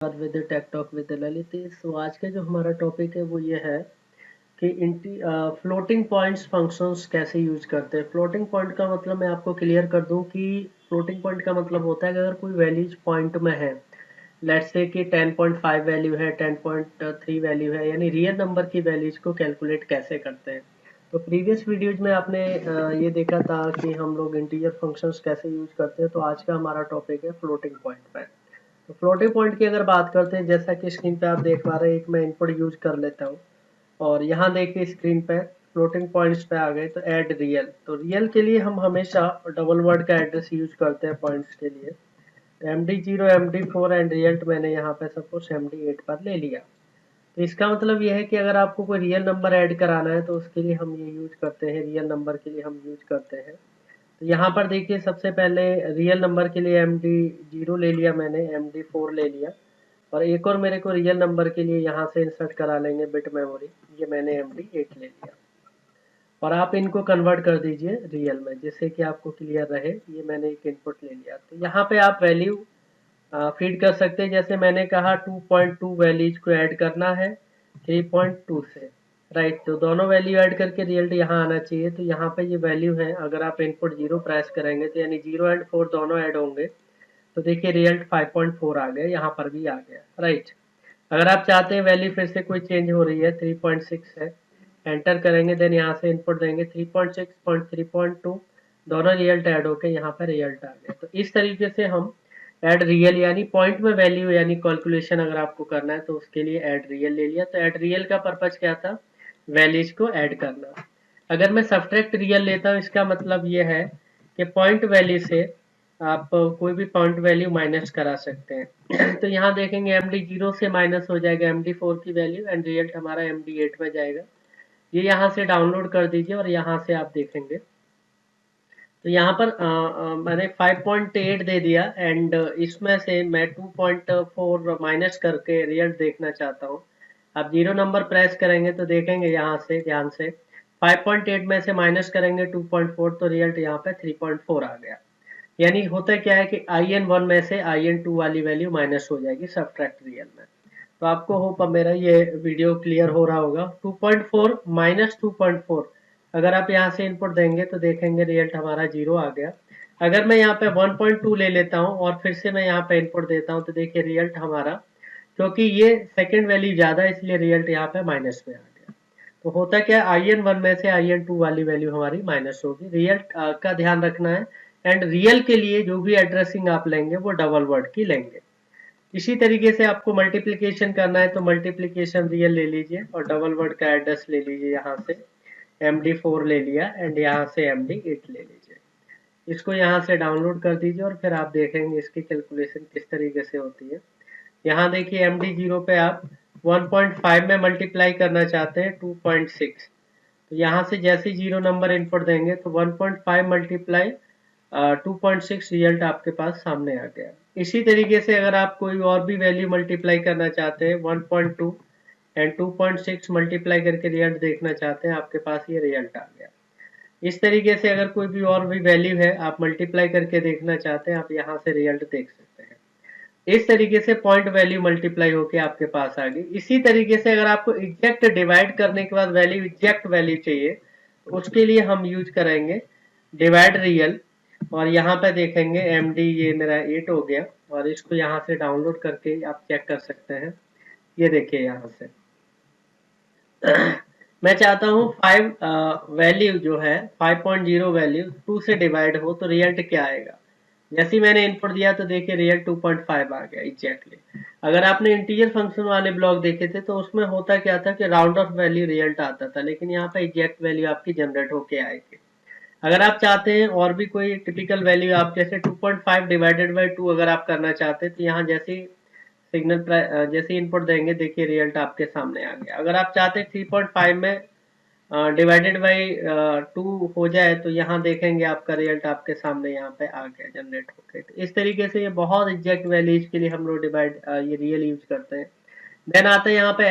With tech talk with Lalit. So आज का जो हमारा टॉपिक है वो ये है कि फ्लोटिंग पॉइंट्स फंक्शंस कैसे यूज करते हैं। फ्लोटिंग पॉइंट का मतलब मैं आपको क्लियर कर दूं कि फ्लोटिंग पॉइंट का मतलब होता है कि अगर कोई वैल्यूज पॉइंट में है, लेट्स से कि 10.5 वैल्यू है, 10.3 वैल्यू है, यानी रियल नंबर की वैल्यूज को कैलकुलेट कैसे करते हैं। तो प्रीवियस वीडियोज में आपने ये देखा था कि हम लोग इंटीजर फंक्शंस कैसे यूज करते हैं। तो आज का हमारा टॉपिक है फ्लोटिंग पॉइंट पर। तो फ्लोटिंग पॉइंट की अगर बात करते हैं, जैसा कि स्क्रीन पे आप देख पा रहे हैं, एक मैं इनपुट यूज कर लेता हूँ और यहाँ देखिए स्क्रीन पे फ्लोटिंग पॉइंट्स पे आ गए। तो ऐड रियल, तो रियल के लिए हम हमेशा डबल वर्ड का एड्रेस यूज करते हैं पॉइंट्स के लिए। MD0 MD4 एंड रियल मैंने यहाँ पे सपोज MD8 पर ले लिया। तो इसका मतलब यह है कि अगर आपको कोई रियल नंबर ऐड कराना है तो उसके लिए हम ये यूज करते हैं, रियल नंबर के लिए हम यूज करते हैं। तो यहाँ पर देखिए सबसे पहले रियल नंबर के लिए MD0 ले लिया मैंने, MD4 ले लिया और एक और मेरे को रियल नंबर के लिए यहाँ से इंसर्ट करा लेंगे बिट मेमोरी, ये मैंने MD8 ले लिया और आप इनको कन्वर्ट कर दीजिए रियल में जिससे कि आपको क्लियर रहे। ये मैंने एक इनपुट ले लिया। तो यहाँ पे आप वैल्यू फीड कर सकते हैं। जैसे मैंने कहा 2.2 वैल्यूज को ऐड करना है 3.2 से, राइट। तो दोनों वैल्यू ऐड करके रिजल्ट यहाँ आना चाहिए। तो यहाँ पे ये वैल्यू है, अगर आप इनपुट 0 प्रेस करेंगे तो यानी 0 एंड 4 दोनों ऐड होंगे। तो देखिए रिजल्ट 5.4 आ गया, यहाँ पर भी आ गया, राइट। अगर आप चाहते हैं वैल्यू फिर से कोई चेंज हो रही है, 3.6 है, एंटर करेंगे, देन यहाँ से इनपुट देंगे 3.6.3.2, दोनों रिजल्ट ऐड होके यहाँ पर रिजल्ट आ गया। तो इस तरीके से हम ऐड रियल यानी पॉइंट में वैल्यू यानी कैलकुलेशन अगर आपको करना है तो उसके लिए ऐड रियल ले लिया। तो ऐड रियल का पर्पज क्या था, वैल्यूज को ऐड करना। अगर मैं सब्ट्रैक्ट रियल लेता हूँ, इसका मतलब ये है कि पॉइंट वैल्यू से आप कोई भी पॉइंट वैल्यू माइनस करा सकते हैं। तो यहाँ देखेंगे MD0 से माइनस हो जाएगा MD4 की वैल्यू एंड रिजल्ट हमारा MD8 में जाएगा। ये यहाँ से डाउनलोड कर दीजिए और यहाँ से आप देखेंगे। तो यहाँ पर मैंने 5.8 दे दिया एंड इसमें से मैं 2.4 माइनस करके रिजल्ट देखना चाहता हूँ। आप 0 नंबर प्रेस करेंगे तो देखेंगे यहाँ से ध्यान से 5.8 में से माइनस करेंगे 2.4 तो रिजल्ट यहाँ पे 3.4 आ गया। यानी होता क्या है कि IN1 में से IN2 वाली वैल्यू माइनस हो जाएगी सब्ट्रैक्ट रियल में। तो आपको होप मेरा ये वीडियो क्लियर हो रहा होगा। 2.4 माइनस 2.4 अगर आप यहाँ से इनपुट देंगे तो देखेंगे रिजल्ट हमारा 0 आ गया। अगर मैं यहाँ पे 1.2 ले लेता हूँ और फिर से मैं यहाँ पे इनपुट देता हूँ तो देखिए रिजल्ट हमारा, क्योंकि ये सेकंड वैल्यू ज्यादा है इसलिए रिजल्ट यहाँ पे माइनस में आ गया। तो होता क्या है, IN1 में से IN2 वाली वैल्यू हमारी माइनस होगी। रिजल्ट का ध्यान रखना है एंड रियल के लिए जो भी एड्रेसिंग आप लेंगे वो डबल वर्ड की लेंगे। इसी तरीके से आपको मल्टीप्लिकेशन करना है तो मल्टीप्लिकेशन रियल ले लीजिए और डबल वर्ड का एड्रेस ले लीजिए। यहाँ से MD4 ले लिया एंड यहाँ से MD8 ले लीजिए। इसको यहाँ से डाउनलोड कर दीजिए और फिर आप देखेंगे इसकी कैलकुलेशन किस तरीके से होती है। यहाँ देखिए MD0 पे आप 1.5 में मल्टीप्लाई करना चाहते हैं 2.6, तो यहाँ से जैसे 0 नंबर इनपुट देंगे तो 1.5 मल्टीप्लाई 2.6 रिजल्ट आपके पास सामने आ गया। इसी तरीके से अगर आप कोई और भी वैल्यू मल्टीप्लाई करना चाहते हैं 1.2 एंड 2.6 मल्टीप्लाई करके रिजल्ट देखना चाहते हैं, आपके पास ये रिजल्ट आ गया। इस तरीके से अगर कोई भी और भी वैल्यू है आप मल्टीप्लाई करके देखना चाहते हैं, आप यहाँ से रिजल्ट देख सकते हैं। इस तरीके से पॉइंट वैल्यू मल्टीप्लाई होके आपके पास आ गई। इसी तरीके से अगर आपको एग्जैक्ट डिवाइड करने के बाद वैल्यू एग्जैक्ट वैल्यू चाहिए तो उसके लिए हम यूज करेंगे डिवाइड रियल। और यहाँ पे देखेंगे MD ये मेरा 8 हो गया और इसको यहाँ से डाउनलोड करके आप चेक कर सकते हैं। ये देखिए यहाँ से मैं चाहता हूँ 5 वैल्यू जो है 5.0 वैल्यू 2 से डिवाइड हो तो रिजल्ट क्या आएगा। जैसे ही मैंने इनपुट दिया तो देखिए रिजल्ट 2.5 आ गया एग्जैक्टली। अगर आपने इंटीजर फंक्शन वाले ब्लॉक देखे थे तो उसमें होता क्या था कि राउंड ऑफ वैल्यू रिजल्ट आता था, लेकिन यहाँ पे एग्जैक्ट वैल्यू आपकी जनरेट होके आएगी। अगर आप चाहते हैं और भी कोई टिपिकल वैल्यू, आप जैसे 2.5 डिवाइडेड बाई 2 अगर आप करना चाहते हैं तो यहाँ जैसे सिग्नल जैसे इनपुट देंगे देखिए रिजल्ट आपके सामने आ गया। अगर आप चाहते हैं 3.5 में डिवाइडेड बाई 2 हो जाए तो यहाँ देखेंगे आपका रिजल्ट आपके सामने यहाँ पे आ गया जनरेट होकर। तो इस तरीके से ये बहुत एग्जैक्ट वैल्यूज के लिए हम लोग डिवाइड ये रियल यूज करते हैं। देन आता है यहाँ पे